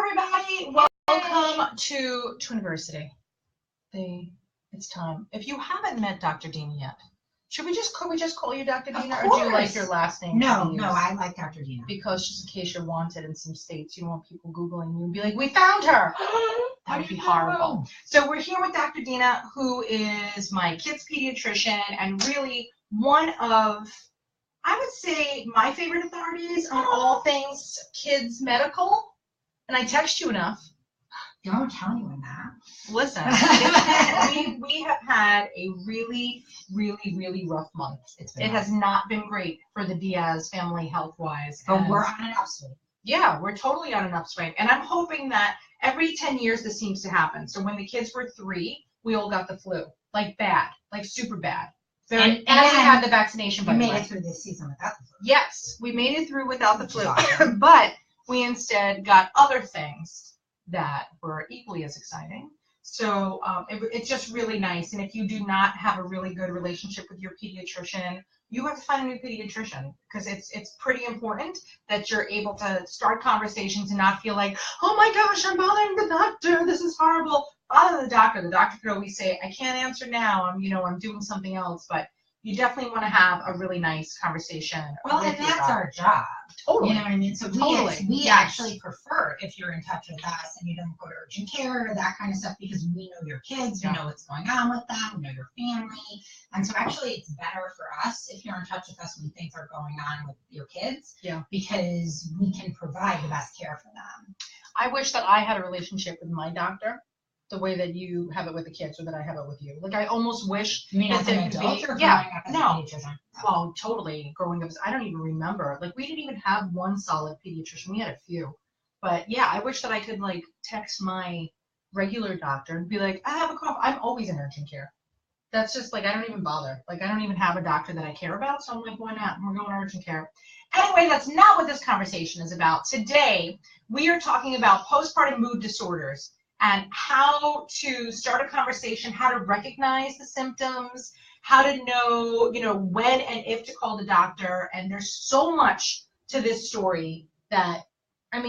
everybody. Welcome to Twiniversity. It's time. If you haven't met Dr. Deena yet, could we just call you Dr. Deena, or do you like your last name? No, I like Dr. Deena. Because just in case you're wanted in some states, you don't want people Googling you and be like, we found her. That would be horrible. So we're here with Dr. Deena, who is my kid's pediatrician and really one of, I would say, my favorite authorities on all things kids medical. And I text you enough. Don't tell anyone that. Listen, we have had a really, really, really rough month. It has not been great for the Diaz family health-wise. But we're on an upswing. Yeah, we're totally on an upswing. And I'm hoping that every 10 years this seems to happen. So when the kids were 3, we all got the flu. Like bad. Like super bad. And we had the vaccination. We made it through this season without the flu. Yes, we made it through without the flu. But we instead got other things that were equally as exciting. So it's just really nice. And if you do not have a really good relationship with your pediatrician, you have to find a new pediatrician, because it's pretty important that you're able to start conversations and not feel like, oh my gosh, I'm bothering the doctor, this is horrible. Bother the doctor. The doctor could always say, I can't answer now, I'm doing something else. But you definitely want to have a really nice conversation. Well, and that's our job. Totally. You know what I mean? So we actually prefer if you're in touch with us and you don't go to urgent care or that kind of stuff, because we know your kids, we know what's going on with them, we know your family. And so actually it's better for us if you're in touch with us when things are going on with your kids, because we can provide the best care for them. I wish that I had a relationship with my doctor the way that you have it with the kids, or that I have it with you. Like, I almost wish. You mean as an adult or growing up as a pediatrician? Well, totally. Growing up, I don't even remember. Like, we didn't even have one solid pediatrician. We had a few. But yeah, I wish that I could like text my regular doctor and be like, I have a cough. I'm always in urgent care. That's just like, I don't even bother. Like, I don't even have a doctor that I care about. So I'm like, why not? We're going to urgent care. Anyway, that's not what this conversation is about. Today, we are talking about postpartum mood disorders and how to start a conversation, how to recognize the symptoms, how to know, when and if to call the doctor. And there's so much to this story that, I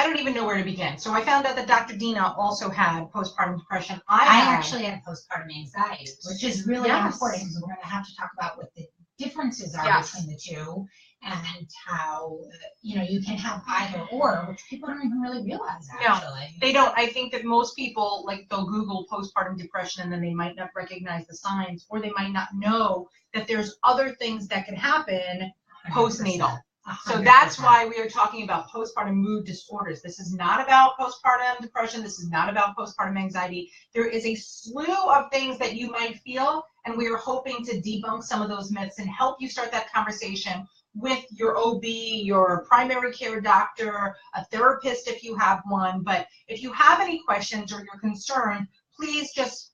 don't even know where to begin. So I found out that Dr. Deena also had postpartum depression. I actually had postpartum anxiety, which is really important, because we're going to have to talk about what the differences are between the two, and how you can have either or, which people don't even really realize actually. No, they don't. I think that most people, like, they'll Google postpartum depression and then they might not recognize the signs, or they might not know that there's other things that can happen postnatal. 100%. So that's why we are talking about postpartum mood disorders. This is not about postpartum depression. This is not about postpartum anxiety. There is a slew of things that you might feel, and we are hoping to debunk some of those myths and help you start that conversation with your OB, your primary care doctor, a therapist if you have one. But if you have any questions or you're concerned, please just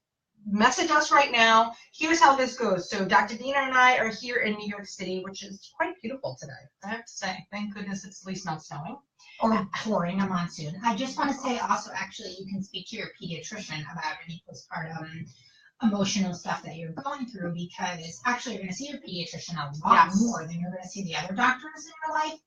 message us right now. Here's how this goes. So Dr. Deena and I are here in New York City, which is quite beautiful today, I have to say. Thank goodness it's at least not snowing. Or pouring a monsoon. I just want to say also, actually, you can speak to your pediatrician about any postpartum emotional stuff that you're going through, because actually you're going to see your pediatrician a lot more than you're going to see the other doctors in your life.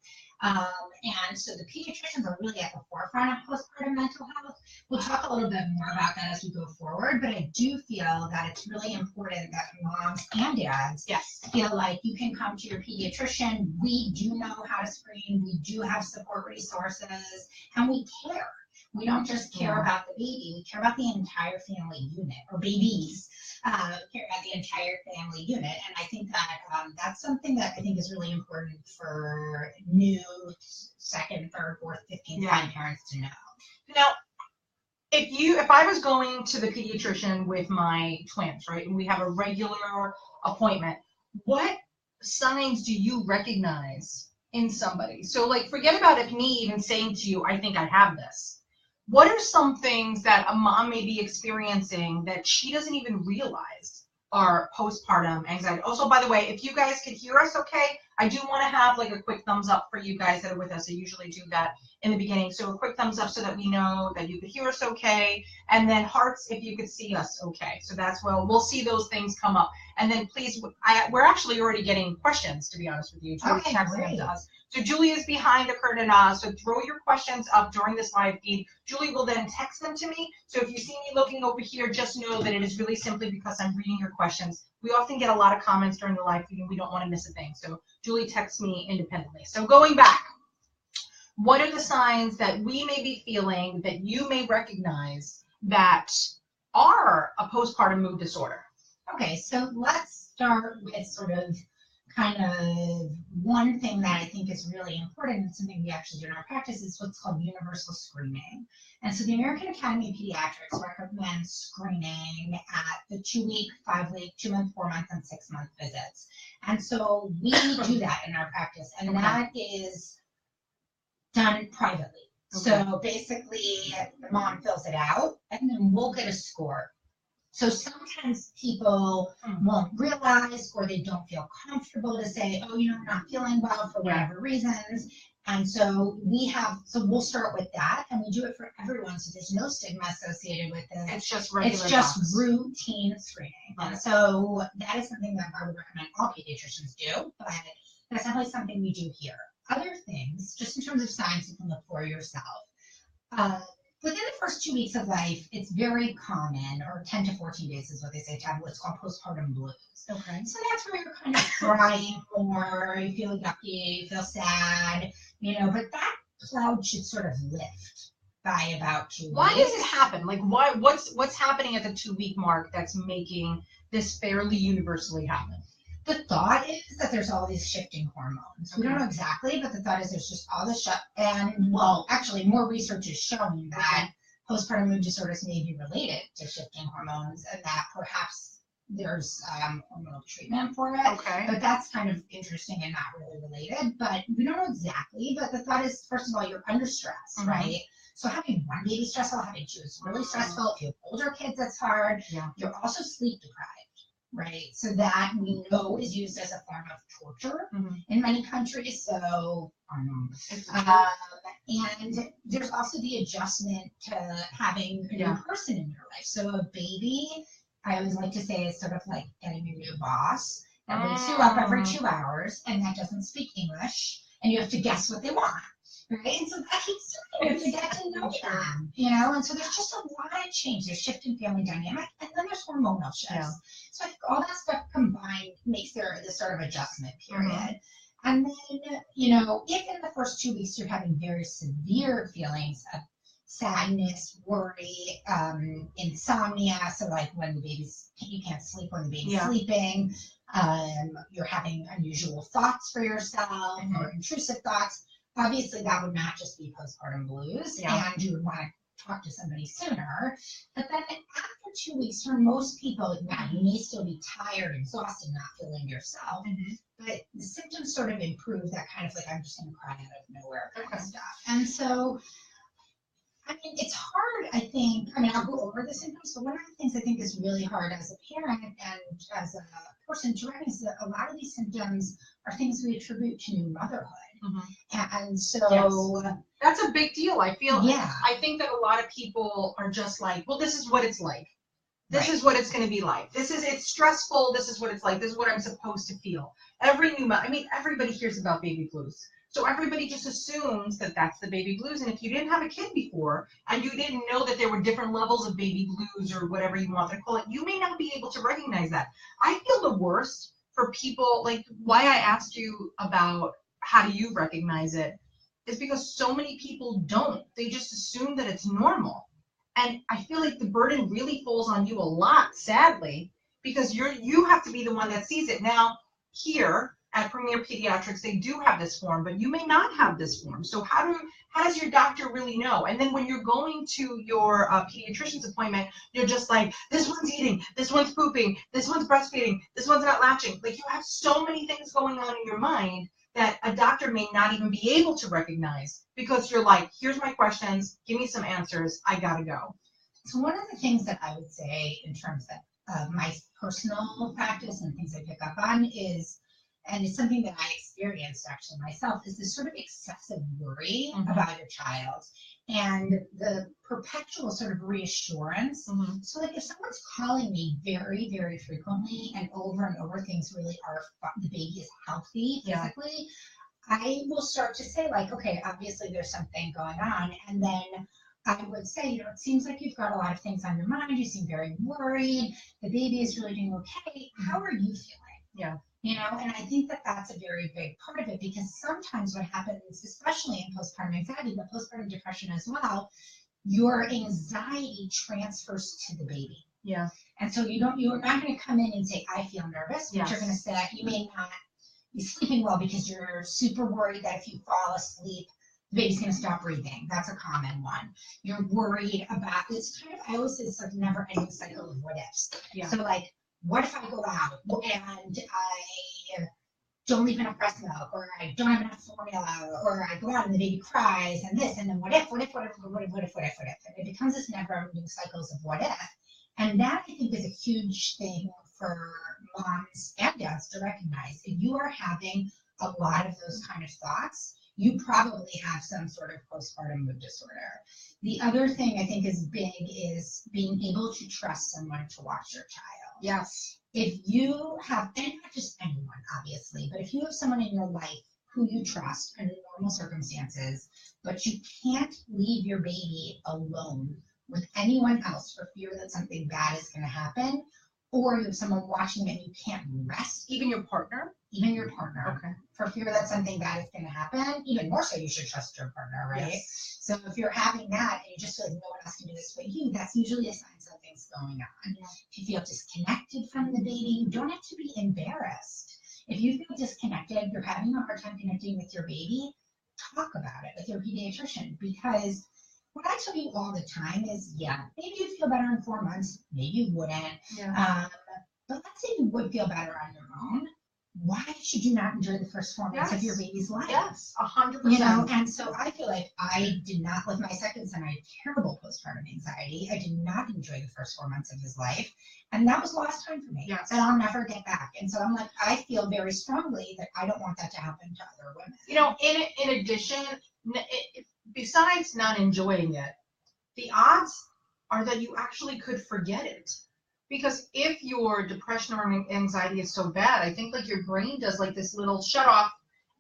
And so the pediatricians are really at the forefront of postpartum mental health. We'll talk a little bit more about that as we go forward, but I do feel that it's really important that moms and dads feel like you can come to your pediatrician. We do know how to screen. We do have support resources, and we care. We don't just care about the baby, we care about the entire family unit, or babies, care about the entire family unit. And I think that that's something that I think is really important for new second, third, fourth, 15th time parents to know. Now, if I was going to the pediatrician with my twins, right, and we have a regular appointment, what signs do you recognize in somebody? So, like, forget about it, me even saying to you, I think I have this. What are some things that a mom may be experiencing that she doesn't even realize are postpartum anxiety? Also, by the way, if you guys can hear us okay, I do want to have like a quick thumbs up for you guys that are with us. I usually do that in the beginning. So a quick thumbs up so that we know that you could hear us okay. And then hearts if you could see us okay. So that's we'll see those things come up. And then please, we're actually already getting questions, to be honest with you. Okay, great. So Julie is behind the curtain, so throw your questions up during this live feed. Julie will then text them to me. So if you see me looking over here, just know that it is really simply because I'm reading your questions. We often get a lot of comments during the live feed, and we don't want to miss a thing. So Julie texts me independently. So going back, what are the signs that we may be feeling that you may recognize that are a postpartum mood disorder? Okay, so let's start with sort of kind of one thing that I think is really important and something we actually do in our practice is what's called universal screening. And so the American Academy of Pediatrics recommends screening at the 2-week, 5-week, 2-month, 4-month, and 6-month visits. And so we do that in our practice, and that is done privately. Okay. So basically, the mom fills it out, and then we'll get a score. So sometimes people won't realize, or they don't feel comfortable to say, oh, I'm not feeling well for whatever reasons. And so we'll start with that, and we do it for everyone. So there's no stigma associated with it. It's just regular. It's just routine screening. And so that is something that I would recommend all pediatricians do, but that's definitely something we do here. Other things, just in terms of signs you can look for yourself. Within the first 2 weeks of life, it's very common, or 10 to 14 days is what they say, to have what's called postpartum blues. Okay. So that's where you're kind of crying more, you feel yucky, you feel sad, but that cloud should sort of lift by about 2 weeks. Why does it happen? Like, what's happening at the 2-week mark that's making this fairly universally happen? The thought is that there's all these shifting hormones. We don't know exactly, but the thought is there's just all this actually more research is showing that postpartum mood disorders may be related to shifting hormones, and that perhaps there's hormonal treatment for it. Okay. But that's kind of interesting and not really related, but we don't know exactly. But the thought is, first of all, you're under stress, right? So having one baby stressful, having two is really stressful. If you have older kids, that's hard. Yeah. You're also sleep deprived. Right, so that we know is used as a form of torture in many countries. So, and there's also the adjustment to having a new person in your life. So a baby, I always like to say, is sort of like getting a new boss that wakes you up every 2 hours and that doesn't speak English, and you have to guess what they want. Right, and so that keeps you have to get to know them, and so there's just a lot of change. There's shift in family dynamic, and then there's hormonal shifts. Yeah. So I think all that stuff combined makes there this sort of adjustment period. And then, if in the first 2 weeks you're having very severe feelings of sadness, worry, insomnia, so like when you can't sleep when the baby's sleeping, you're having unusual thoughts for yourself or intrusive thoughts. Obviously, that would not just be postpartum blues, and you would want to talk to somebody sooner. But then after 2 weeks, for most people, you may still be tired, exhausted, not feeling yourself, but the symptoms sort of improve, that kind of like, I'm just going to cry out of nowhere kind of stuff. And so, it's hard, I think. I'll go over the symptoms, but one of the things I think is really hard as a parent and as a person to recognize is that a lot of these symptoms are things we attribute to new motherhood. And so that's a big deal. I think that a lot of people are just like, well, this is what it's like. This is what it's going to be like. It's stressful. This is what it's like. This is what I'm supposed to feel. Everybody hears about baby blues. So everybody just assumes that that's the baby blues. And if you didn't have a kid before and you didn't know that there were different levels of baby blues or whatever you want to call it, you may not be able to recognize that. I feel the worst for people, like why I asked you about how do you recognize it is because so many people don't. They just assume that it's normal. And I feel like the burden really falls on you a lot, sadly, because you have to be the one that sees it. Now, here at Premier Pediatrics, they do have this form, but you may not have this form. So how does your doctor really know? And then when you're going to your pediatrician's appointment, you're just like, this one's eating, this one's pooping, this one's breastfeeding, this one's not latching. Like you have so many things going on in your mind that a doctor may not even be able to recognize because you're like, here's my questions, give me some answers, I gotta go. So one of the things that I would say in terms of my personal practice and things I pick up on is, and it's something that I experienced actually myself, is this sort of excessive worry about your child and the perpetual sort of reassurance. So like if someone's calling me very, very frequently and over, things really are, the baby is healthy physically, I will start to say like, okay, obviously there's something going on. And then I would say, it seems like you've got a lot of things on your mind. You seem very worried. The baby is really doing okay. How are you feeling? Yeah. And I think that that's a very big part of it, because sometimes what happens, especially in postpartum anxiety, but postpartum depression as well, your anxiety transfers to the baby. Yeah. And so you're not going to come in and say, I feel nervous, but you're going to say, you may not be sleeping well because you're super worried that if you fall asleep, the baby's going to stop breathing. That's a common one. You're worried about, it's kind of, I always say it's like never ending cycle of what ifs. Yeah. So like, what if I go out and I don't leave enough breast milk, or I don't have enough formula, or I go out and the baby cries, and this, and then what if. And it becomes this never ending cycles of what if. And that, I think, is a huge thing for moms and dads to recognize. If you are having a lot of those kind of thoughts, you probably have some sort of postpartum mood disorder. The other thing I think is big is being able to trust someone to watch your child. Yes. If you have, and not just anyone, obviously, but if you have someone in your life who you trust under normal circumstances, but you can't leave your baby alone with anyone else for fear that something bad is going to happen, or you have someone watching and you can't rest. Even your partner? Even your partner. Okay. For fear that something bad is going to happen, even more so you should trust your partner, right? Yes. So if you're having that and you just feel like no one else can do this but you, that's usually a sign something's going on. Yeah. If you feel disconnected from the baby, you don't have to be embarrassed. If you feel disconnected, you're having a hard time connecting with your baby, talk about it with your pediatrician, because what I tell you all the time is, yeah, maybe you'd feel better in 4 months, maybe you wouldn't. Yeah. But let's say you would feel better on your own. Why should you not enjoy the first 4 months of your baby's life? Yes, 100%. And so I feel like I did not, with my second son, I had terrible postpartum anxiety. I did not enjoy the first 4 months of his life. And that was lost time for me. Yes. And I'll never get back. And so I'm like, I feel very strongly that I don't want that to happen to other women. In addition, besides not enjoying it, the odds are that you actually could forget it. Because if your depression or anxiety is so bad, I think like your brain does like this little shut off,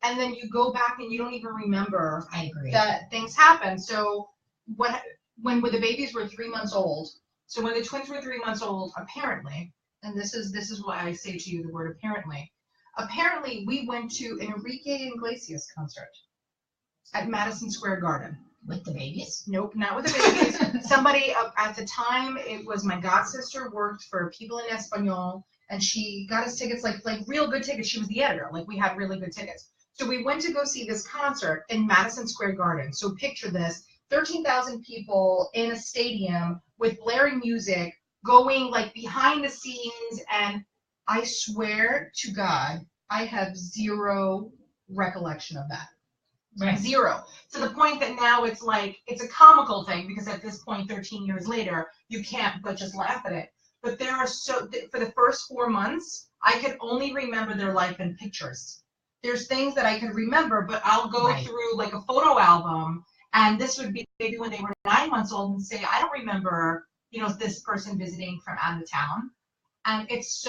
and then you go back and you don't even remember. I agree. That things happen. So when the babies were 3 months old, so when the twins were 3 months old, apparently, and this is why I say to you the word apparently we went to an Enrique Iglesias concert at Madison Square Garden. With the babies? Nope, not with the babies. Somebody, at the time, it was my god sister worked for People in Espanol, and she got us tickets, like real good tickets. She was the editor. Like, we had really good tickets. So we went to go see this concert in Madison Square Garden. So picture this, 13,000 people in a stadium with blaring music going like behind the scenes, and I swear to God, I have zero recollection of that. Right. Zero. To the point that now it's like, it's a comical thing, because at this point, 13 years later, you can't but just laugh at it. But for the first 4 months, I could only remember their life in pictures. There's things that I could remember, but I'll go through like a photo album, and this would be maybe when they were 9 months old, and say, I don't remember, this person visiting from out of town. And it's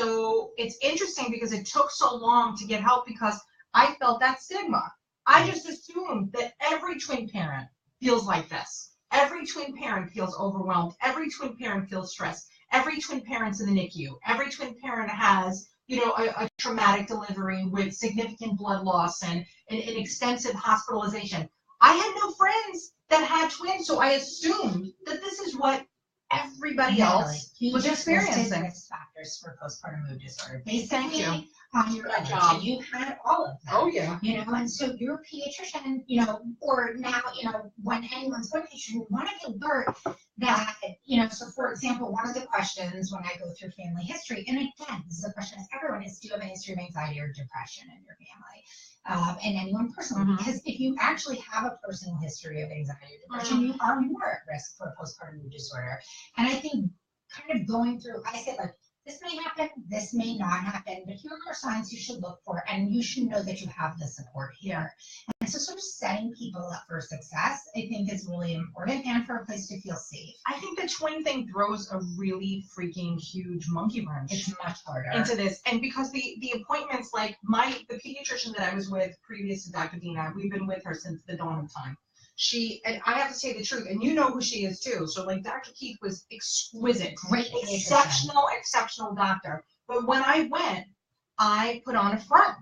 interesting because it took so long to get help, because I felt that stigma. I just assumed that every twin parent feels like this. Every twin parent feels overwhelmed. Every twin parent feels stressed. Every twin parent's in the NICU. Every twin parent has, a traumatic delivery with significant blood loss and an extensive hospitalization. I had no friends that had twins, so I assumed that this is what everybody else was experiencing. Risk factors for postpartum mood disorder. Thank you. On your job, you had all of them. Oh yeah. And so your pediatrician, or now, when anyone's going to, you want to alert that, so for example, one of the questions when I go through family history, and again, this is a question asked everyone, is do you have a history of anxiety or depression in your family? And anyone personally, because if you actually have a personal history of anxiety or depression, you are more at risk for postpartum mood disorder. And I think kind of going through, I say like, this may happen, this may not happen, but here are signs you should look for, and you should know that you have the support here. And so sort of setting people up for success, I think, is really important, and for a place to feel safe. I think the twin thing throws a really freaking huge monkey wrench. It's much harder. Into this. And because the appointments, like the pediatrician that I was with previous to Dr. Deena, we've been with her since the dawn of time. And I have to say the truth, and you know who she is too. So like Dr. Keith was exquisite, great, exceptional doctor. But when I went, I put on a front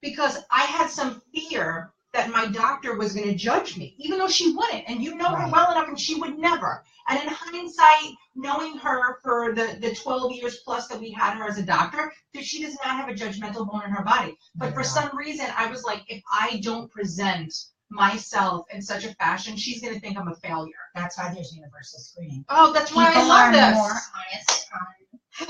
because I had some fear that my doctor was going to judge me, even though she wouldn't. And you know her well enough, and she would never. And in hindsight, knowing her for the 12 years plus that we had her as a doctor, that she does not have a judgmental bone in her body. But for some reason, I was like, if I don't present myself in such a fashion, she's going to think I'm a failure. That's why there's universal screening. Oh, that's why I love this. More honest.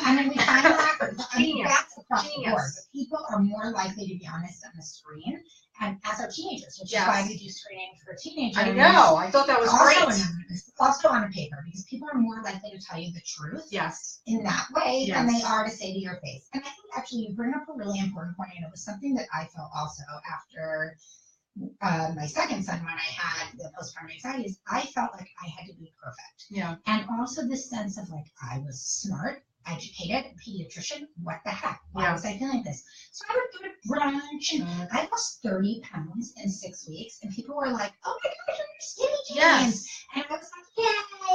I mean, we find that that's across the board. People are more likely to be honest on the screen, and as are teenagers, which is why we do screening for teenagers. I know. I thought that was great. Also on a paper, because people are more likely to tell you the truth. In that way than they are to say to your face. And I think actually you bring up a really important point, and it was something that I felt also after my second son, when I had the postpartum anxieties. I felt like I had to be perfect. And also this sense of like, I was smart, educated, pediatrician, what the heck? Why was I feeling this? So I would go to brunch, and I lost 30 pounds in 6 weeks, and people were like, oh my gosh, you're skinny jeans. And I was like,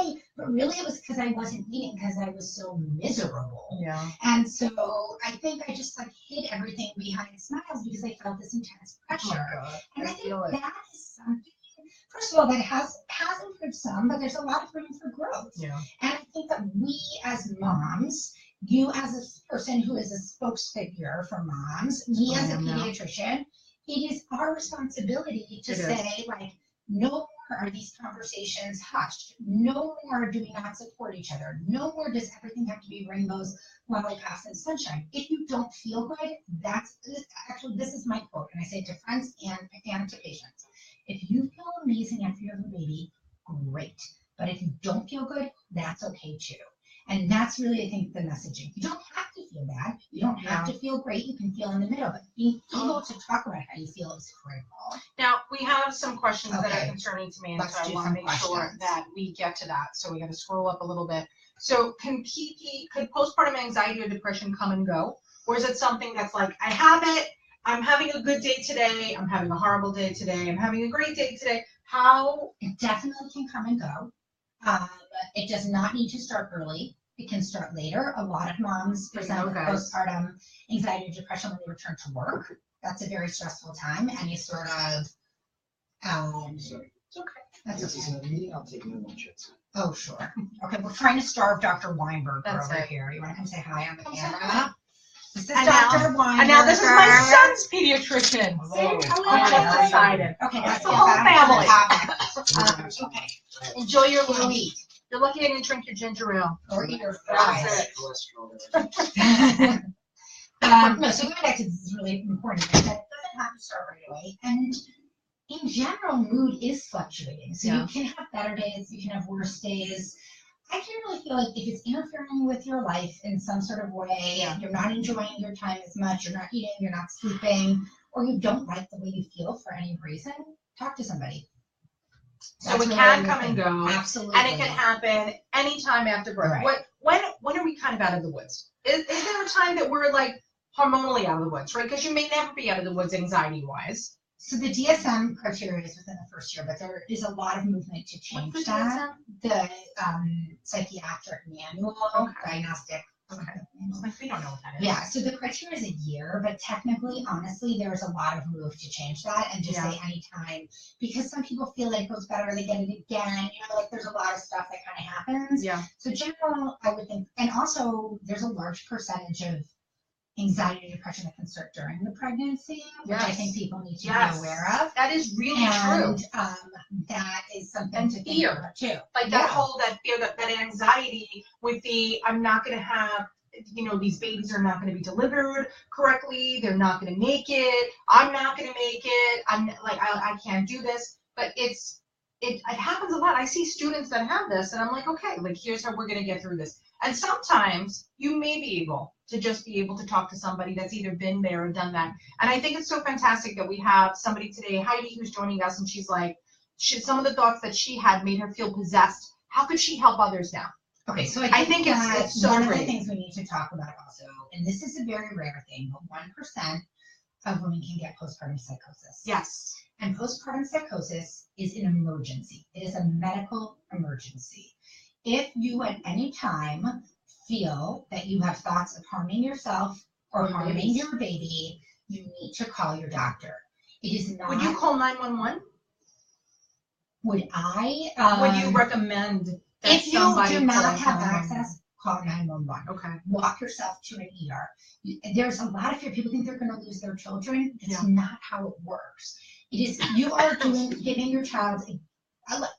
yay! But really it was because I wasn't eating, because I was so miserable. And so I think I just like hid everything behind smiles because I felt this intense pressure. And I think that is something, first of all, that has improved some, but there's a lot of room for growth. And I think that we as moms, you as a person who is a spokesfigure for moms, me as a pediatrician, it is our responsibility to say, like, no more are these conversations hushed. No more do we not support each other. No more does everything have to be rainbows, lollipops, and sunshine. If you don't feel good, this is my quote, and I say it to friends and to patients. If you feel amazing after you have a baby, great. But if you don't feel good, that's okay too. And that's really, I think, the messaging. You don't have to feel bad. You don't have to feel great. You can feel in the middle. But being able to talk about how you feel is critical. Now, we have some questions that are concerning to me, and so I want to make sure that we get to that. So we got to scroll up a little bit. So could postpartum anxiety or depression come and go? Or is it something that's like, I have it, I'm having a good day today, I'm having a horrible day today, I'm having a great day today? How? It definitely can come and go. But it does not need to start early. It can start later. A lot of moms present with postpartum anxiety or depression when they return to work. That's a very stressful time. Any sort of Sorry. It's okay. That's This is a meeting. I'll take my lunch. Oh, sure. Okay, we're trying to starve Dr. Weinberg over here. You want to come say hi on the camera? This is Dr. Weinberg. And now this is my son's pediatrician. I'm excited. Okay, that's the whole family. Okay. Enjoy your little eat. You're lucky I didn't drink your ginger ale. Or eat your fries. No, so going back to this is really important. That doesn't have to start right away. And in general, mood is fluctuating. So you can have better days, you can have worse days. I can really feel like if it's interfering with your life in some sort of way, you're not enjoying your time as much, you're not eating, you're not sleeping, or you don't like the way you feel for any reason, talk to somebody. So it can come and go. Absolutely. And it can happen anytime after birth. Right. When are we kind of out of the woods? Is there a time that we're like hormonally out of the woods, right? Because you may never be out of the woods anxiety-wise. So the DSM criteria is within the first year, but there is a lot of movement to change that. The psychiatric manual, diagnostic. We don't know what that is. Yeah, so the criteria is a year, but technically, honestly, there's a lot of move to change that and just say anytime, because some people feel like it goes better, they get it again, like there's a lot of stuff that kind of happens. So general, I would think, and also there's a large percentage of anxiety and depression that can start during the pregnancy, which I think people need to be aware of. That is really true. That is something to think about too. Like that fear, that anxiety with I'm not going to have, these babies are not going to be delivered correctly. They're not going to make it. I'm not going to make it. I'm like, I can't do this. But it happens a lot. I see students that have this, and I'm like, okay, like here's how we're going to get through this. And sometimes you may be able to just be able to talk to somebody that's either been there or done that. And I think it's so fantastic that we have somebody today, Heidi, who's joining us, and she's like, some of the thoughts that she had made her feel possessed. How could she help others now? Okay, so I think it's so one great. of the things we need to talk about also, and this is a very rare thing, but 1% of women can get postpartum psychosis. Yes. And postpartum psychosis is an emergency. It is a medical emergency. If you at any time feel that you have thoughts of harming yourself or harming your baby, you need to call your doctor. It is not. Would you call 911? Would I? Would you recommend that if you do not have 911? access, call 911. Okay. Walk yourself to an ER. There's a lot of fear. People think they're going to lose their children. It's not how it works. It is, you are giving your child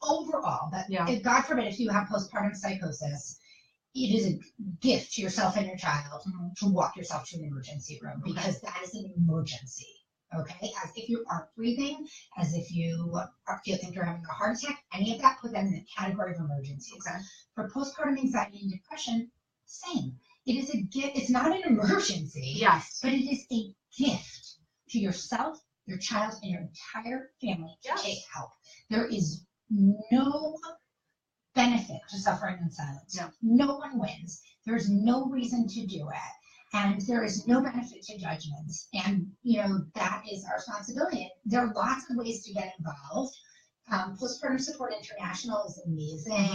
overall, that if God forbid, if you have postpartum psychosis, it is a gift to yourself and your child to walk yourself to an emergency room, because that is an emergency. Okay, as if you aren't breathing, as if you think you're having a heart attack, any of that, put them in the category of emergencies. Okay. For postpartum anxiety and depression, same. It is a gift. It's not an emergency. Yes. But it is a gift to yourself, your child, and your entire family to take help. There is no benefit to suffering in silence. No. No one wins. There's no reason to do it. And there is no benefit to judgments. And, that is our responsibility. There are lots of ways to get involved. Postpartum Support International is amazing.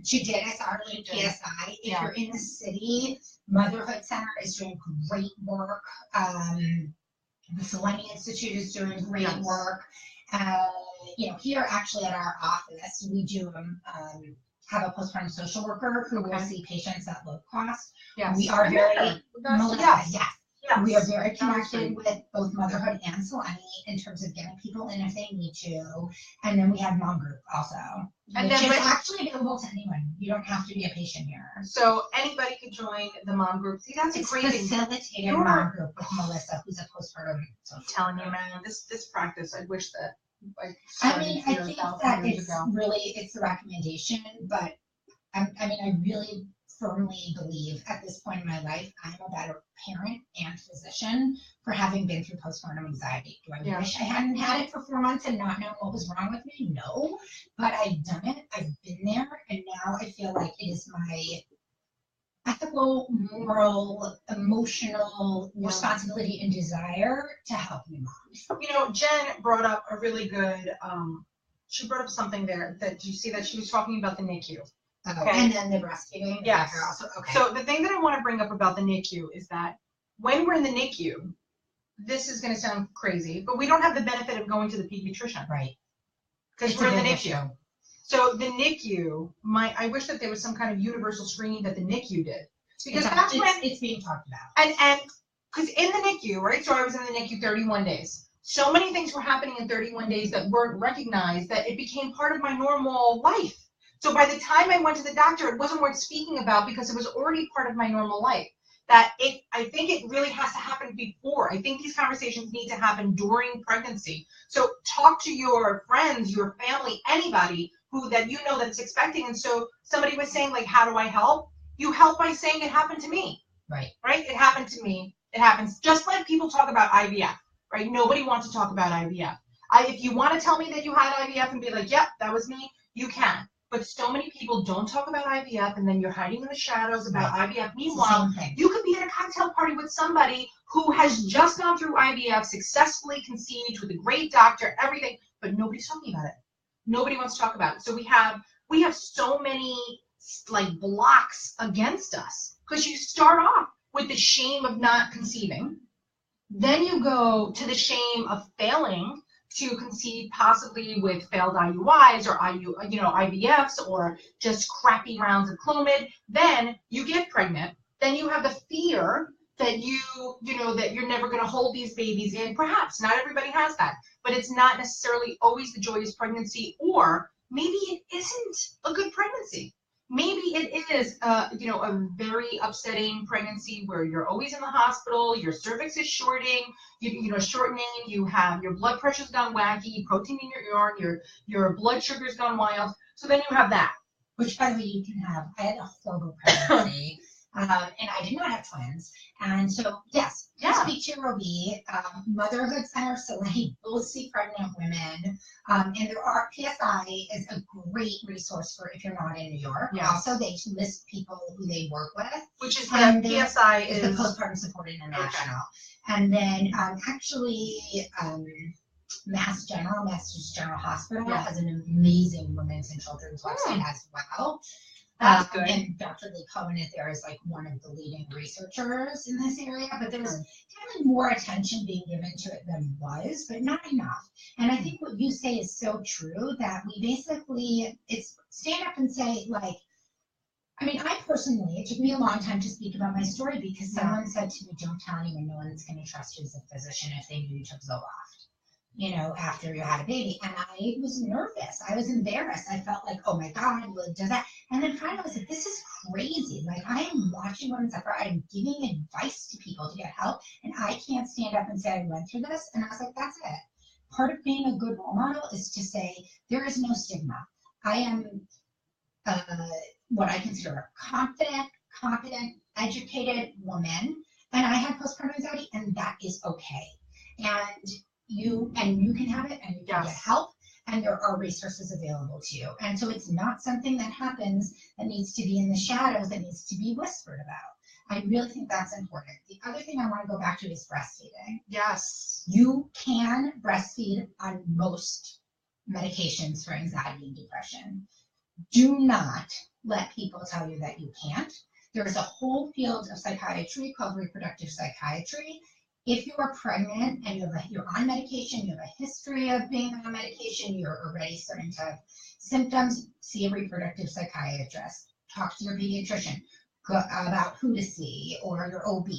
She did it, our PSI. If you're in the city, Motherhood Center is doing great work. The Selene Institute is doing great work. Here actually at our office, we do have a postpartum social worker who will see patients at low cost. Yes. We are very, Yes. We are very connected with both Motherhood and Selene in terms of getting people in if they need to. And then we have Mom Group also, which is actually available to anyone. You don't have to be a patient here. So anybody could join the Mom Group. See, that's It's a great facilitated Mom Group with Melissa, who's a postpartum social I'm telling you, worker. man, this practice, I wish that I think that it's the recommendation, but I really firmly believe at this point in my life, I'm a better parent and physician for having been through postpartum anxiety. Do I wish I hadn't had it for 4 months and not known what was wrong with me? No, but I've done it. I've been there, and now I feel like it is my ethical, moral, emotional responsibility and desire to help you moms. Jen brought up a really good, she brought up something there that you see that she was talking about the NICU. Okay. And then the breastfeeding. Yes. Also, okay. So the thing that I want to bring up about the NICU is that when we're in the NICU, this is going to sound crazy, but we don't have the benefit of going to the pediatrician. Right. Because we're in the NICU. So the NICU, I wish that there was some kind of universal screening that the NICU did. Because it's being talked about. And because in the NICU, right? So I was in the NICU 31 days. So many things were happening in 31 days that weren't recognized that it became part of my normal life. So by the time I went to the doctor, it wasn't worth speaking about because it was already part of my normal life. I think it really has to happen before. I think these conversations need to happen during pregnancy. So talk to your friends, your family, anybody that's expecting. And so somebody was saying, like, how do I help? You help by saying it happened to me. Right. Right? It happened to me. It happens. Just like people talk about IVF, right? Nobody wants to talk about IVF. If you want to tell me that you had IVF and be like, yep, that was me, you can. But so many people don't talk about IVF, and then you're hiding in the shadows about IVF. Meanwhile, you could be at a cocktail party with somebody who has just gone through IVF, successfully conceived with a great doctor, everything, but nobody's talking about it. Nobody wants to talk about it. So we have so many blocks against us, because you start off with the shame of not conceiving, then you go to the shame of failing to conceive, possibly with failed IUIs or IVFs or just crappy rounds of Clomid. Then you get pregnant. Then you have the fear that that you're never going to hold these babies in. Perhaps not everybody has that, but it's not necessarily always the joyous pregnancy, or maybe it isn't a good pregnancy. Maybe it is, a very upsetting pregnancy where you're always in the hospital, your cervix is shortening, you have your blood pressure's gone wacky, protein in your urine, your blood sugar's gone wild. So then you have that. which by the way you can have. I had a horrible pregnancy. And I did not have twins. And so, yes, speak to your OB, motherhood centers, so they will see pregnant women. And there are, PSI is a great resource for if you're not in New York. Yes. Also, they list people who they work with. Which is And the PSI is the Postpartum Support International. Okay. And then Massachusetts General Hospital has an amazing women's and children's website as well. That's good. And Dr. Lee Cohen is there as like one of the leading researchers in this area, but there's definitely more attention being given to it than was, but not enough. And I think what you say is so true that we basically, it's stand up and say like, I mean, I personally, it took me a long time to speak about my story because someone said to me, don't tell anyone, no one's going to trust you as a physician if they knew you took Zoloft, you know, after you had a baby. And I was nervous. I was embarrassed. I felt like, oh my God, well, does that? And then finally I was like, this is crazy. Like I am watching women suffer. I'm giving advice to people to get help. And I can't stand up and say I went through this. And I was like, that's it. Part of being a good role model is to say, there is no stigma. I am what I consider a confident, competent, educated woman. And I have postpartum anxiety and that is okay. And you can have it and you can get help and there are resources available to you. And so it's not something that happens that needs to be in the shadows, that needs to be whispered about. I really think that's important. The other thing I want to go back to is breastfeeding. Yes. You can breastfeed on most medications for anxiety and depression. Do not let people tell you that you can't. There is a whole field of psychiatry called reproductive psychiatry. If you are pregnant and you're on medication, you have a history of being on medication, you're already starting to have symptoms, see a reproductive psychiatrist. Talk to your pediatrician about who to see or your OB.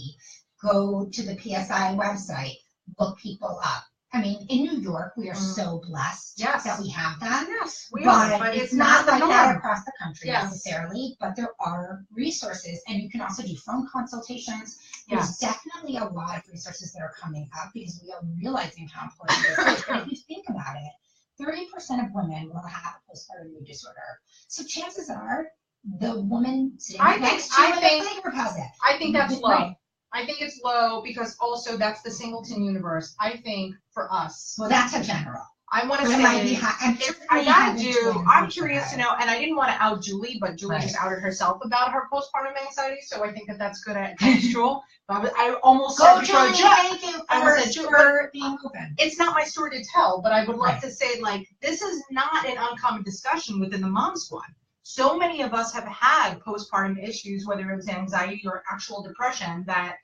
Go to the PSI website, look people up. I mean, in New York, we are so blessed that we have that. Yes, we are, but it's not like the that norm across the country necessarily, but there are resources, and you can also do phone consultations. There's definitely a lot of resources that are coming up because we are realizing how important this is. But if you think about it, 30% of women will have a postpartum mood disorder. So chances are the woman sitting next to you in the labor closet. I think that's low. Right. I think it's low because also that's the singleton universe. I think for us. Well, that's a general. I want to say, I'm curious to know, and I didn't want to out Julie, but Julie just outed herself about her postpartum anxiety, so I think that that's good at textual. I almost said, Julie, thank you for being open. It's not my story to tell, but I would like to say, like, this is not an uncommon discussion within the mom squad. So many of us have had postpartum issues, whether it's anxiety or actual depression, that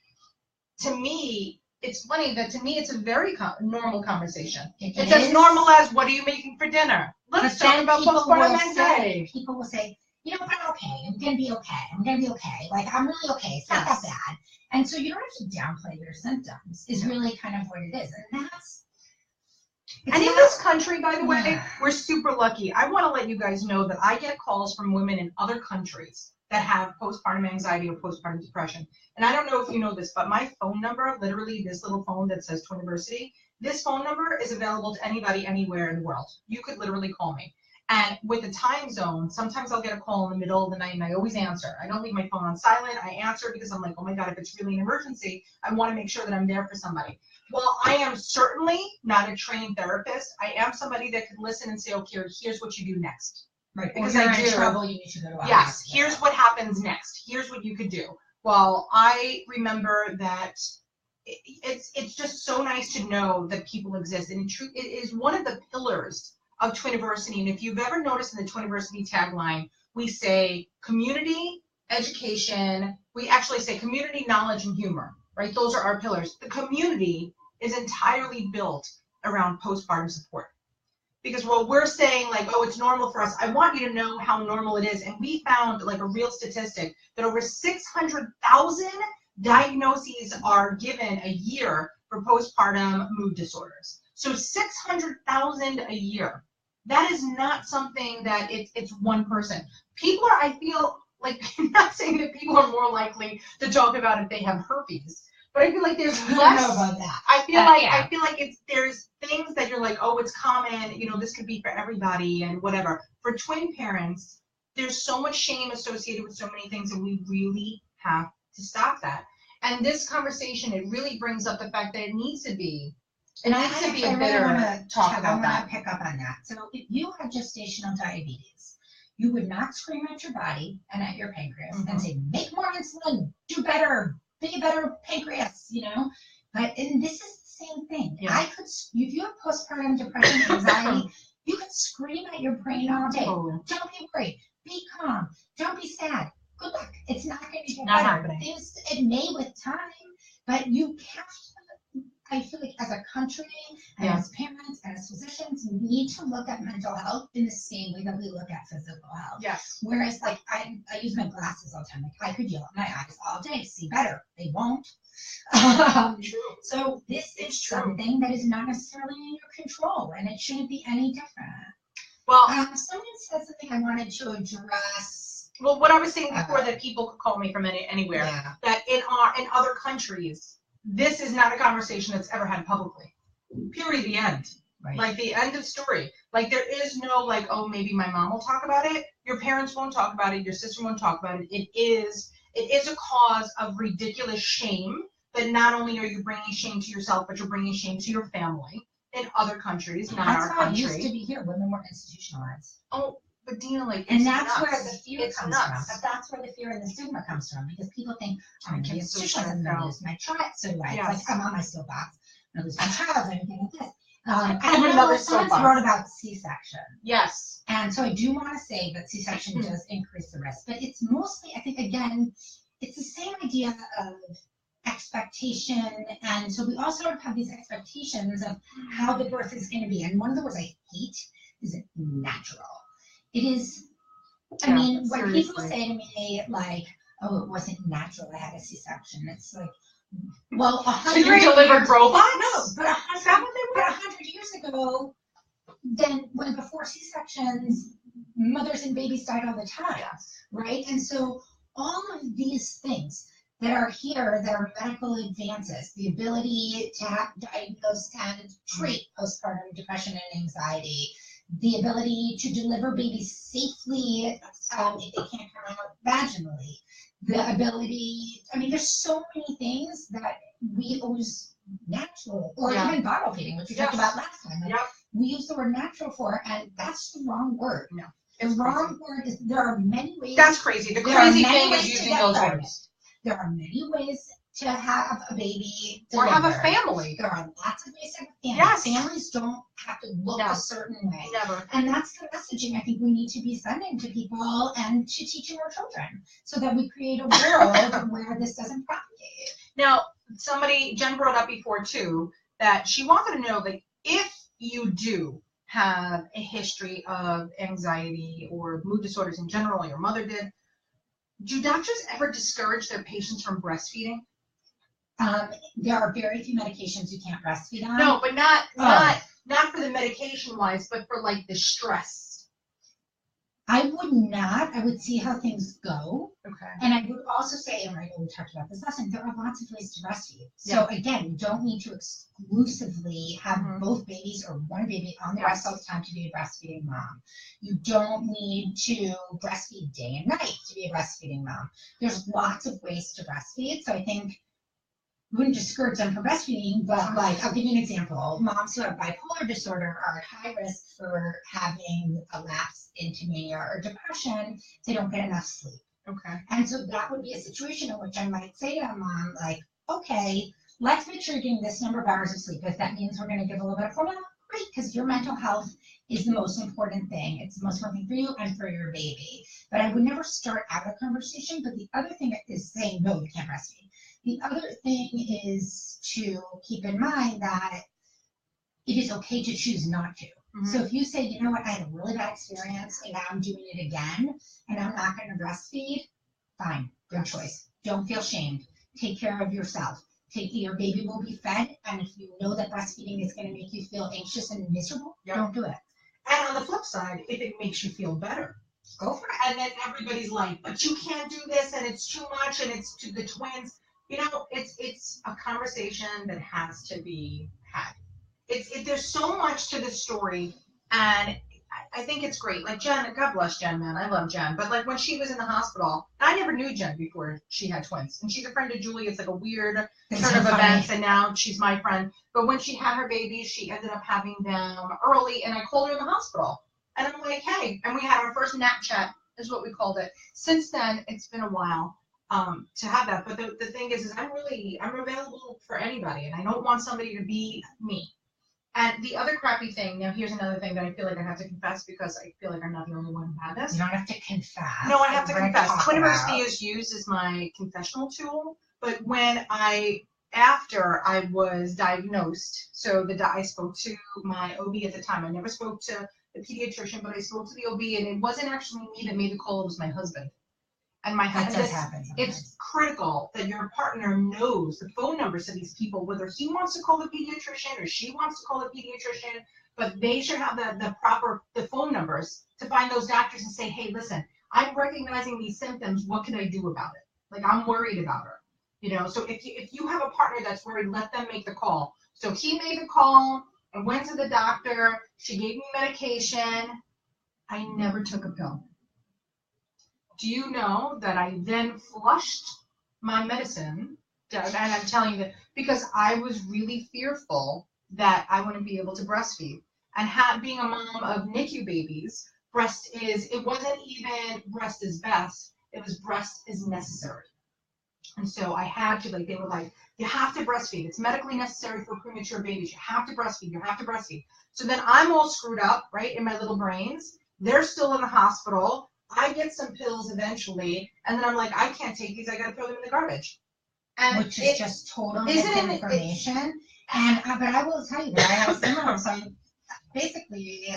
to me, it's funny that to me it's a very normal conversation. It's as normal as, what are you making for dinner? Let's talk about postpartum anxiety. People will say, you know, I'm okay. I'm going to be okay. I'm going to be okay. Like, I'm really okay. It's not that bad. And so you don't have to downplay your symptoms is really kind of what it is. And that's... And in this country, by the way, we're super lucky. I want to let you guys know that I get calls from women in other countries that have postpartum anxiety or postpartum depression. And I don't know if you know this, but my phone number, literally this little phone that says Twiniversity, this phone number is available to anybody anywhere in the world. You could literally call me. And with the time zone, sometimes I'll get a call in the middle of the night and I always answer. I don't leave my phone on silent. I answer because I'm like, oh my God, if it's really an emergency, I want to make sure that I'm there for somebody. Well, I am certainly not a trained therapist. I am somebody that can listen and say, okay, here's what you do next. Right, because you're in trouble, you need to go to a hospital. Here's what happens next. Here's what you could do. Well, I remember that it's just so nice to know that people exist. And it is one of the pillars of Twiniversity. And if you've ever noticed in the Twiniversity tagline, we say community, education, we actually say community, knowledge, and humor, right? Those are our pillars. The community is entirely built around postpartum support. Because what we're saying, like, oh, it's normal for us, I want you to know how normal it is. And we found, like, a real statistic that over 600,000 diagnoses are given a year for postpartum mood disorders. So 600,000 a year. That is not something that it's one person. People are, I feel, like, I'm not saying that people are more likely to talk about if they have herpes. But I feel like there's less. I don't know about that. I feel like there's things that you're like, oh, it's common, you know, this could be for everybody and whatever. For twin parents, there's so much shame associated with so many things, and we really have to stop that. And this conversation, it really brings up the fact that it needs to be. It needs to be a bitter talk about that. I want to pick up on that. So if you had gestational diabetes, you would not scream at your body and at your pancreas and say, make more insulin, do better, be a better pancreas, you know? And this is the same thing. Yeah. If you have postpartum depression, anxiety, you could scream at your brain all day. Totally. Don't be worried. Be calm. Don't be sad. Good luck. It's not going to get Not better. happening. It may with time, but you have to, I feel like as a country and as parents and as physicians, we need to look at mental health in the same way that we look at physical health. Yes. Whereas, like, I use my glasses all the time. Like, I could yell at my eyes all day to see better. They won't. So this is something that is not necessarily in your control, and it shouldn't be any different. Well, someone said something I wanted to address. Well, what I was saying before, that people could call me from anywhere, that in other countries, this is not a conversation that's ever had publicly. Period. The end. Right. Like the end of story. Like there is no like, oh, maybe my mom will talk about it. Your parents won't talk about it. Your sister won't talk about it. It is a cause of ridiculous shame that not only are you bringing shame to yourself, but you're bringing shame to your family in other countries, not our country. That's how it used to be here. Women were institutionalized. Oh, but Deena, like, and that's nuts. where the fear it's comes nuts. from. But that's where the fear and the stigma comes from, because people think, I'm get institutionalized, I'm going to lose my child. So right, Yes. it's like I'm on my soapbox, I'm going to lose my child, anything like this. I And have another someone soapbox. wrote about C-section. Yes. And so I do want to say that C-section does increase the risk, but it's mostly, I think, again, it's the same idea of expectation. And so we all sort of have these expectations of how the birth is going to be. And one of the words I hate is natural. It is, I mean, when people say to me, like, oh, it wasn't natural, I had a C-section, it's like, well, 100 So you delivered robots? No, but 100 years ago, then when before C-sections, mothers and babies died all the time, right? And so all of these things that are here, that are medical advances, the ability to diagnose and treat postpartum depression and anxiety, the ability to deliver babies safely if they can't come out vaginally, the ability, I mean, there's so many things that we use natural, or even bottle feeding, which we talked about last time. Like, we use the word natural for, and that's the wrong word. No. The wrong word is, there are many ways. That's crazy. The crazy thing is using those words. There are many ways to have a baby delivered. Or have a family. There are lots of ways to have a family. Yes. Families don't have to look a certain way. Never. And that's the messaging I think we need to be sending to people and to teaching our children, so that we create a world where this doesn't propagate. Now, Jen brought up before too, that she wanted to know, like, if you do have a history of anxiety or mood disorders in general, or your mother did, do doctors ever discourage their patients from breastfeeding? There are very few medications you can't breastfeed on. No, but not for the medication wise, but for like the stress. I would not. I would see how things go. Okay. And I would also say, and I know we talked about this last time, there are lots of ways to breastfeed. So again, you don't need to exclusively have both babies or one baby on the breast all the time to be a breastfeeding mom. You don't need to breastfeed day and night to be a breastfeeding mom. There's lots of ways to breastfeed. So I think wouldn't discourage them from breastfeeding, but like, I'll give you an example. Moms who have bipolar disorder are at high risk for having a lapse into mania or depression if they don't get enough sleep. Okay. And so that would be a situation in which I might say to a mom, like, okay, let's make sure you're getting this number of hours of sleep. If that means we're going to give a little bit of formula, great, because your mental health is the most important thing. It's the most important thing for you and for your baby. But I would never start out a conversation. But the other thing is saying, no, you can't breastfeed. The other thing is to keep in mind that it is okay to choose not to. Mm-hmm. So if you say, you know what, I had a really bad experience and now I'm doing it again and I'm not going to breastfeed, fine, good choice. Don't feel shamed. Take care of yourself. Your baby will be fed, and if you know that breastfeeding is going to make you feel anxious and miserable, don't do it. And on the flip side, if it makes you feel better, go for it. And then everybody's like, but you can't do this, and it's too much, and it's to the twins. You know, it's a conversation that has to be had. There's so much to this story, and I think it's great. Like Jen, God bless Jen, man. I love Jen. But like when she was in the hospital, I never knew Jen before she had twins. And she's a friend of Julie. It's like a weird turn of events. And now she's my friend. But when she had her babies, she ended up having them early. And I called her in the hospital. And I'm like, hey. And we had our first nap chat, is what we called it. Since then, it's been a while to have that. But the thing is I'm available for anybody. And I don't want somebody to be me. And the other crappy thing, now here's another thing that I feel like I have to confess because I feel like I'm not the only one who had this. You don't have to confess. No, I have to confess. Twiniversity is used as my confessional tool, but after I was diagnosed, so I spoke to my OB at the time. I never spoke to the pediatrician, but I spoke to the OB, and it wasn't actually me that made the call, it was my husband. And that does happen sometimes. It's critical that your partner knows the phone numbers of these people, whether he wants to call the pediatrician or she wants to call the pediatrician, but they should have the phone numbers to find those doctors and say, hey, listen, I'm recognizing these symptoms. What can I do about it? Like, I'm worried about her. You know, so if you have a partner that's worried, let them make the call. So he made the call. I went to the doctor. She gave me medication. I never took a pill. Do you know that I then flushed my medicine? And I'm telling you that because I was really fearful that I wouldn't be able to breastfeed. And being a mom of NICU babies, it wasn't even breast is best, it was breast is necessary. And so I had to, they were like, you have to breastfeed. It's medically necessary for premature babies. You have to breastfeed. You have to breastfeed. So then I'm all screwed up, right, in my little brains. They're still in the hospital. I get some pills eventually, and then I'm like, I can't take these. I got to throw them in the garbage. And which is just total misinformation. But I will tell you that I have similar. So basically,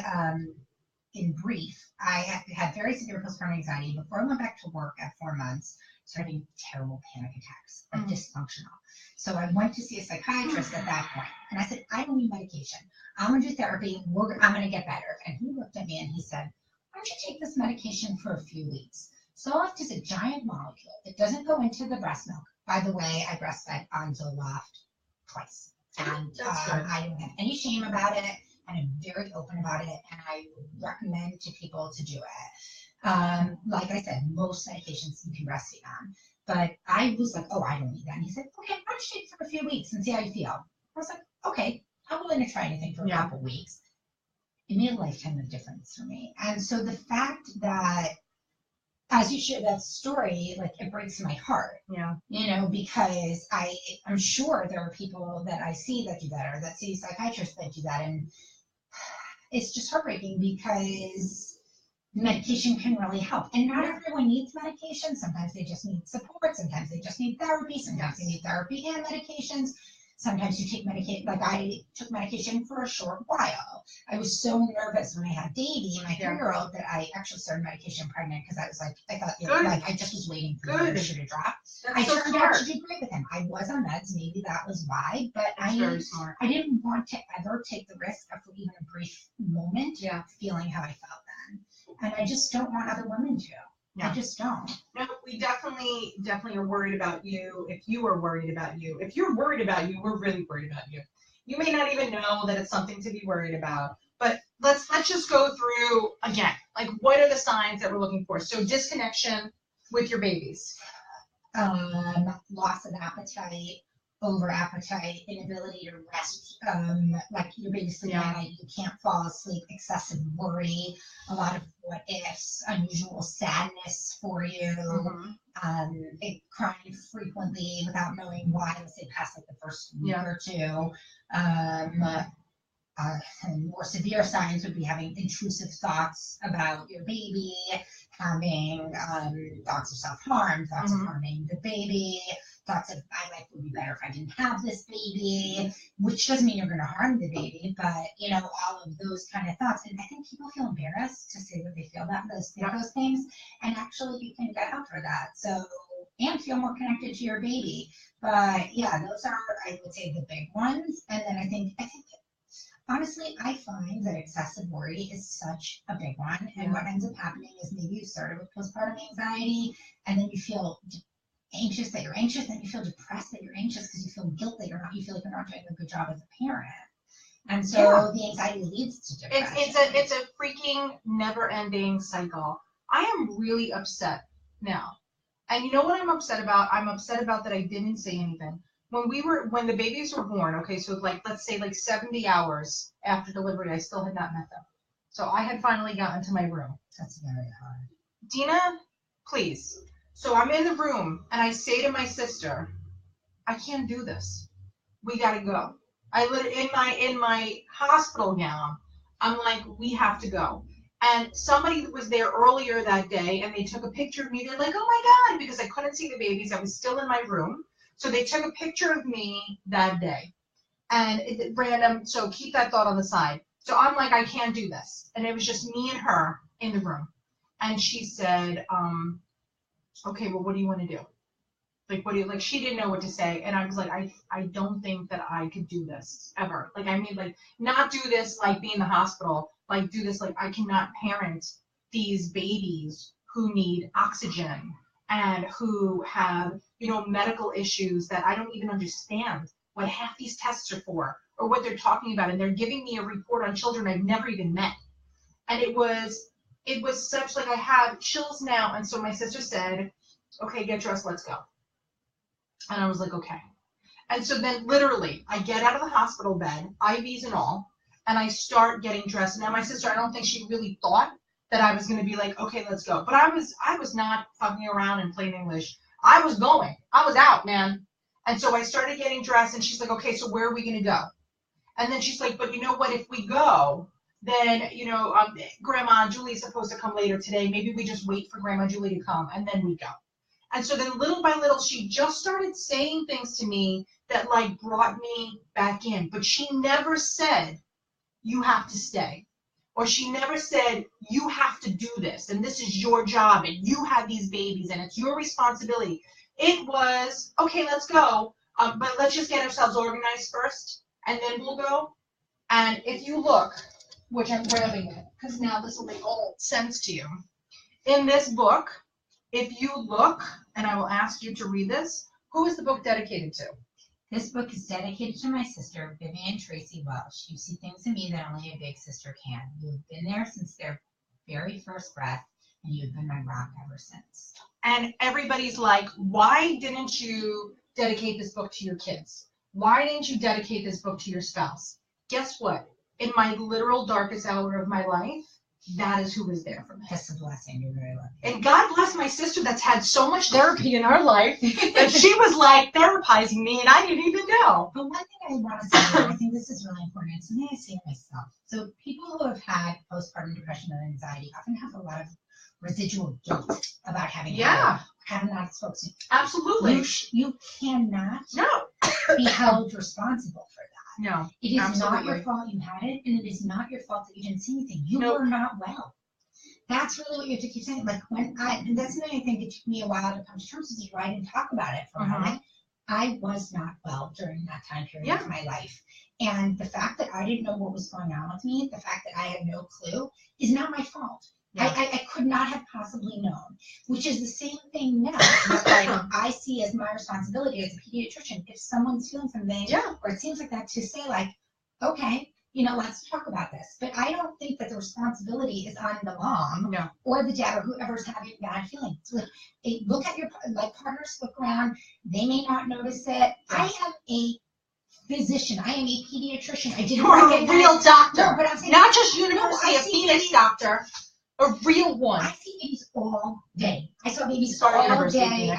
in brief, I had very severe postpartum anxiety before I went back to work at 4 months. Started having terrible panic attacks, like dysfunctional. So I went to see a psychiatrist at that point, and I said, I don't need medication. I'm gonna do therapy. I'm gonna get better. And he looked at me and he said, why don't you take this medication for a few weeks? Zoloft is a giant molecule. It doesn't go into the breast milk. By the way, I breastfed on Zoloft twice. And I don't have any shame about it. And I'm very open about it. And I recommend to people to do it. Like I said, most medications you can breastfeed on. But I was like, oh, I don't need that. And he said, okay, why don't you take it for a few weeks and see how you feel? I was like, okay, I'm willing to try anything for a couple weeks. It made a lifetime of difference for me. And so the fact that, as you share that story, like, it breaks my heart. Yeah. You know, because I'm sure there are people that I see that do that, or that see psychiatrists that do that. And it's just heartbreaking because medication can really help. And not everyone needs medication. Sometimes they just need support. Sometimes they just need therapy. Sometimes they need therapy and medications. Sometimes you take medication, like I took medication for a short while. I was so nervous when I had Davey, my 3-year-old, that I actually started medication pregnant because I was like, I thought, I just was waiting for the shoe to drop. I turned out to do great with him. I was on meds, maybe that was why, but I didn't want to ever take the risk of, for even a brief moment, feeling how I felt then. And I just don't want other women to. I just don't. No, we definitely are worried about you. If you are worried about you, if you're worried about you, we're really worried about you. You may not even know that it's something to be worried about. But let's just go through again. Like, what are the signs that we're looking for? So disconnection with your babies. Loss of appetite, over appetite, inability to rest, like your baby's sleeping at night, you can't fall asleep, excessive worry, a lot of what ifs, unusual sadness for you, crying frequently without knowing why, let's say past like the first week or two. And more severe signs would be having intrusive thoughts about your baby, having thoughts of self-harm, thoughts of harming the baby, thoughts of my life would be better if I didn't have this baby, which doesn't mean you're going to harm the baby, but you know, all of those kind of thoughts. And I think people feel embarrassed to say that they feel those things, and actually you can get help for that. So, and feel more connected to your baby. But yeah, those are, I would say, the big ones. And then I think honestly, I find that excessive worry is such a big one. And what ends up happening is maybe you started with postpartum anxiety, and then you feel anxious that you're anxious, and you feel depressed that you're anxious because you feel guilt that you feel like you're not doing a good job as a parent. And so the anxiety leads to depression. It's a freaking never-ending cycle. I am really upset now. And you know what I'm upset about? I'm upset about that I didn't say anything. When the babies were born, okay, so like, let's say like 70 hours after delivery, I still had not met them. So I had finally gotten to my room. That's very hard. Deena, please. So I'm in the room and I say to my sister, I can't do this. We gotta go. In my hospital gown, I'm like, we have to go. And somebody was there earlier that day and they took a picture of me. They're like, oh my God, because I couldn't see the babies. I was still in my room. So they took a picture of me that day. And random, so keep that thought on the side. So I'm like, I can't do this. And it was just me and her in the room. And she said, okay, well, what do you want to do? Like, she didn't know what to say. And I was like, I don't think that I could do this ever. Like, I mean, like, not do this, like, be in the hospital, like, do this, like, I cannot parent these babies who need oxygen and who have, you know, medical issues that I don't even understand what half these tests are for or what they're talking about. And they're giving me a report on children I've never even met. And it was such, like, I have chills now. And so my sister said, okay, get dressed, let's go. And I was like, okay. And so then literally I get out of the hospital bed, IVs and all, and I start getting dressed. Now my sister, I don't think she really thought that I was going to be like, okay, let's go. But I was not fucking around in plain English. I was going. I was out, man. And so I started getting dressed and she's like, okay, so where are we going to go? And then she's like, but you know what, if we go, then, you know, Grandma Julie's supposed to come later today. Maybe we just wait for Grandma Julie to come and then we go. And so then little by little, she just started saying things to me that like brought me back in. But she never said, you have to stay. Or she never said, you have to do this. And this is your job. And you have these babies. And it's your responsibility. It was, okay, let's go. But let's just get ourselves organized first. And then we'll go. And if you look, which I'm grabbing it, because now this will make all sense to you. In this book, if you look, and I will ask you to read this, who is the book dedicated to? This book is dedicated to my sister, Vivian Tracy Welch. You see things in me that only a big sister can. You've been there since their very first breath, and you've been my rock ever since. And everybody's like, why didn't you dedicate this book to your kids? Why didn't you dedicate this book to your spouse? Guess what? In my literal darkest hour of my life, that is who was there for me. That's a blessing. You're very lucky. And God bless my sister that's had so much therapy in her life that she was like therapizing me and I didn't even know. But one thing I want to say, I think this is really important, it's something I say to myself. So people who have had postpartum depression and anxiety often have a lot of residual guilt about having not spoken. Absolutely. You cannot be held responsible for that. No, it is not your fault you had it, and it is not your fault that you didn't see anything. You were not well. That's really what you have to keep saying. Like and that's something I think it took me a while to come to terms with. Is I didn't talk about it for a moment. I was not well during that time period of my life, and the fact that I didn't know what was going on with me, the fact that I had no clue, is not my fault. Yeah. I could not have possibly known, which is the same thing now. I see as my responsibility as a pediatrician, if someone's feeling something, or it seems like that, to say like, okay, you know, let's talk about this. But I don't think that the responsibility is on the mom or the dad or whoever's having bad feelings. So look at your partners, look around. They may not notice it. I am a physician. I am a pediatrician. I didn't. You're a real doctor, no, but I'm saying, not just University of Phoenix doctor. A real one. I see babies all day. I saw babies all day.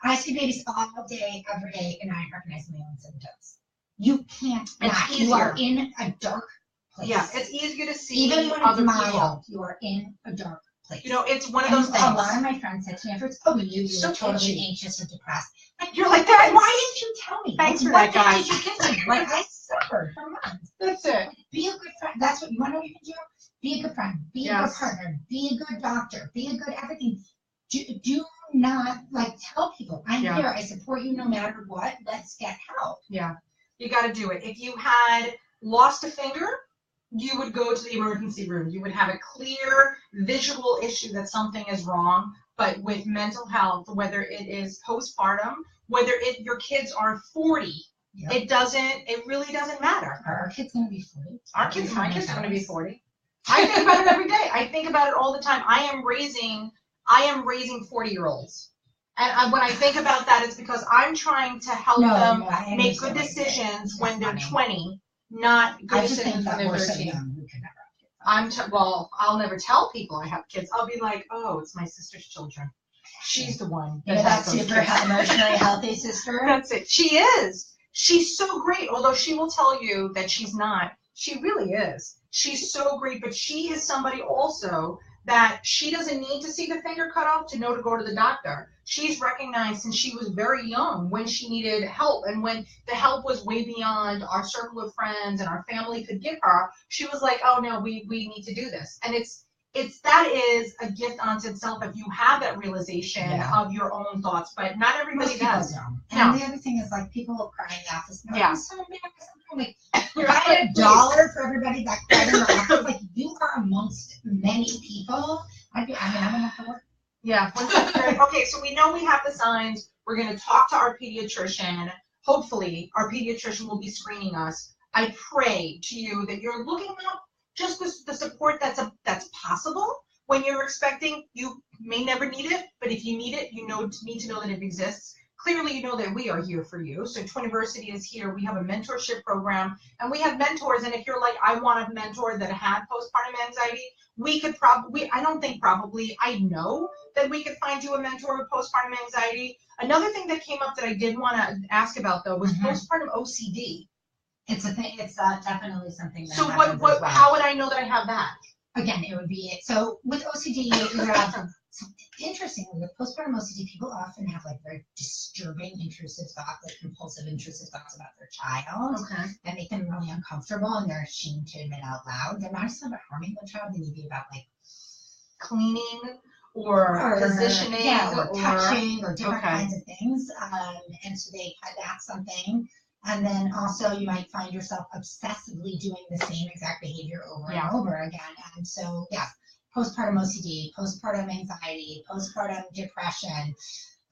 I see babies all day, every day, and I recognize my own symptoms. You can't not. You are in a dark place. Yeah, it's easier to see even when other it's people. mild. You are in a dark place. You know, it's one of those things. A lot of my friends said to me afterwards, "Oh, you're so totally anxious and depressed." Like, you're like, why didn't you tell me? Thanks for that, guys. Did you give me? Like, I suffered for months. That's it. Be a good friend. That's what you want to know. You can do. Be a good friend. Be a good partner. Be a good doctor. Be a good everything. Do not tell people, I'm here. I support you no matter what. Let's get help. Yeah, you got to do it. If you had lost a finger, you would go to the emergency room. You would have a clear visual issue that something is wrong. But with mental health, whether it is postpartum, whether your kids are 40 Yep. It really doesn't matter. Are our kids going to be 40? My kids are going to be 40. I think about it every day. I think about it all the time. I am raising 40-year-olds. And when I think about that, it's because I'm trying to help them make good decisions when they're 20, not good decisions when they're 13. I'll never tell people I have kids. I'll be like, oh, it's my sister's children. She's the one. That super emotionally healthy sister. That's it. She is. She's so great. Although she will tell you that she's not. She really is. She's so great. But she is somebody also that she doesn't need to see the finger cut off to know to go to the doctor. She's recognized since she was very young when she needed help, and when the help was way beyond our circle of friends and our family could give her, she was like, oh no, we need to do this. And that is a gift unto itself if you have that realization of your own thoughts, but not everybody does. And the other thing is, like, people will cry in the office. I'm so embarrassed. I'm like, you're $1 for everybody that cried in the office. Like, you are amongst many people. I'm gonna have to work. Yeah. Okay, so we know we have the signs. We're going to talk to our pediatrician. Hopefully, our pediatrician will be screening us. I pray to you that you're looking up just the support that's possible when you're expecting. You may never need it, but if you need it, you need to know that it exists. Clearly, you know that we are here for you. So Twiniversity is here. We have a mentorship program, and we have mentors. And if you're like, I want a mentor that had postpartum anxiety, we could I know that we could find you a mentor with postpartum anxiety. Another thing that came up that I did want to ask about, though, was postpartum OCD. It's a thing. It's definitely something that. So how would I know that I have that? Again, it would be so with OCD. Interestingly, with postpartum OCD, people often have like very disturbing intrusive thoughts, like compulsive intrusive thoughts about their child, that make them really uncomfortable, and they're ashamed to admit out loud. They're not just about harming the child; they may be about like cleaning or positioning, or touching, or different kinds of things. And so that's something. And then also you might find yourself obsessively doing the same exact behavior over and over again. And so, postpartum OCD, postpartum anxiety, postpartum depression,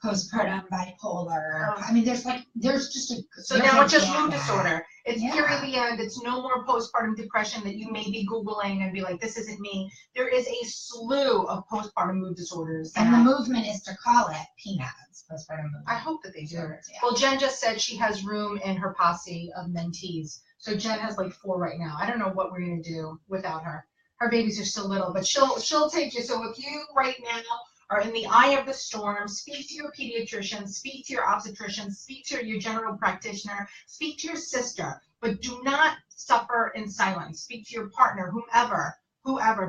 postpartum bipolar. I mean, there's just a. So now it's just mood disorder. It's period. It's no more postpartum depression that you may be Googling and be like, this isn't me. There is a slew of postpartum mood disorders. And the movement is to call it PMADS, postpartum movement. I hope that they do. Well, Jen just said she has room in her posse of mentees. So Jen has like 4 right now. I don't know what we're going to do without her. Her babies are still little, but she'll take you. So if you right now are in the eye of the storm, speak to your pediatrician, speak to your obstetrician, speak to your general practitioner, speak to your sister, but do not suffer in silence. Speak to your partner, whoever,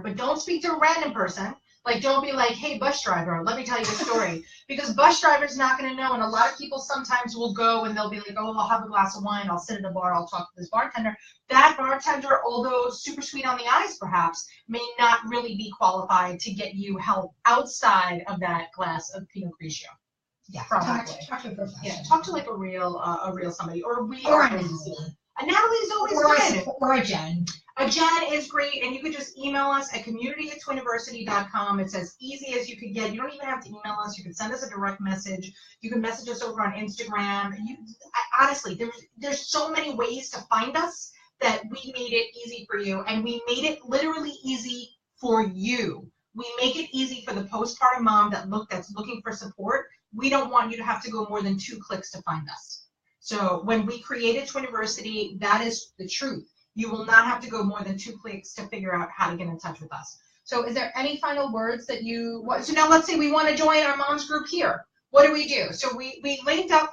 but don't speak to a random person. Like, don't be like, hey, bus driver, let me tell you the story. Because bus driver's not going to know. And a lot of people sometimes will go and they'll be like, oh, I'll have a glass of wine. I'll sit at a bar. I'll talk to this bartender. That bartender, although super sweet on the eyes, perhaps, may not really be qualified to get you help outside of that glass of Pinot Grigio. Yeah, talk to a professional. Yeah, talk to like a real somebody. Or a Natalie's always good. Or a Jen. A Jen is great, and you could just email us at community@twiniversity.com. It's as easy as you could get. You don't even have to email us. You can send us a direct message. You can message us over on Instagram. Honestly, there's so many ways to find us that we made it easy for you, and we made it literally easy for you. We make it easy for the postpartum mom that's looking for support. We don't want you to have to go more than 2 clicks to find us. So when we created Twiniversity, that is the truth. You will not have to go more than 2 clicks to figure out how to get in touch with us. So is there any final words that you want? So now let's say we want to join our mom's group here. What do we do? So we linked up,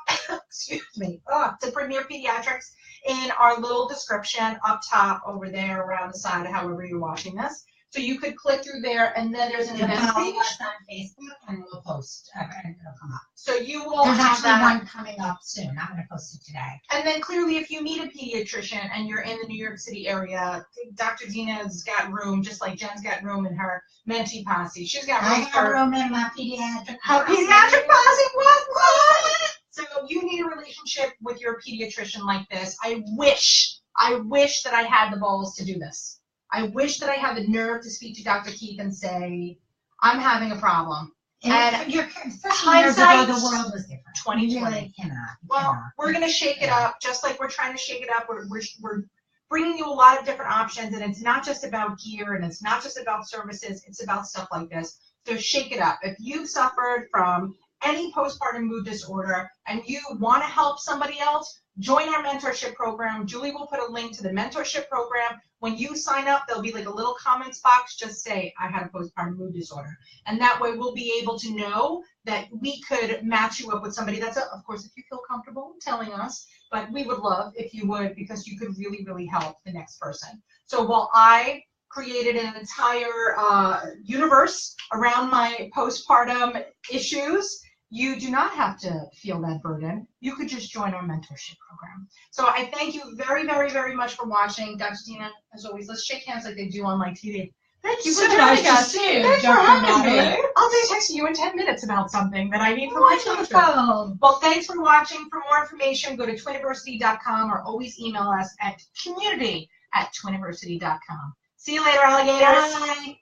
to Premier Pediatrics in our little description up top over there around the side, however you're watching this. So you could click through there, and then there's an event page on Facebook, and we'll post, and it'll come up. So you will There's have actually that one coming up soon. I'm going to post it today. And then clearly, if you need a pediatrician and you're in the New York City area, Dr. Deena's got room, just like Jen's got room in her mentee posse. She's got room. I got room in my pediatric posse. Pediatric posse, what? So you need a relationship with your pediatrician like this. I wish that I had the balls to do this. I wish that I had the nerve to speak to Dr. Keith and say, I'm having a problem. And you're 13 years ago, the world was different. 2020. You really cannot. Well, we're going to shake it up, just like we're trying to shake it up. We're bringing you a lot of different options, and it's not just about gear, and it's not just about services. It's about stuff like this. So shake it up. If you've suffered from any postpartum mood disorder and you want to help somebody else, join our mentorship program. Julie will put a link to the mentorship program. When you sign up, there'll be like a little comments box. Just say, I had a postpartum mood disorder. And that way we'll be able to know that we could match you up with somebody. That's, of course, if you feel comfortable telling us, but we would love if you would, because you could really, really help the next person. So while I created an entire universe around my postpartum issues, you do not have to feel that burden. You could just join our mentorship program. So I thank you very, very, very much for watching. Dr. Deena, as always, let's shake hands like they do on like TV. Thank you for joining us. Thanks for having me. I'll be texting you in 10 minutes about something that I need for my children. Well, thanks for watching. For more information, go to twiniversity.com or always email us at community@twiniversity.com. See you later, alligators. Bye.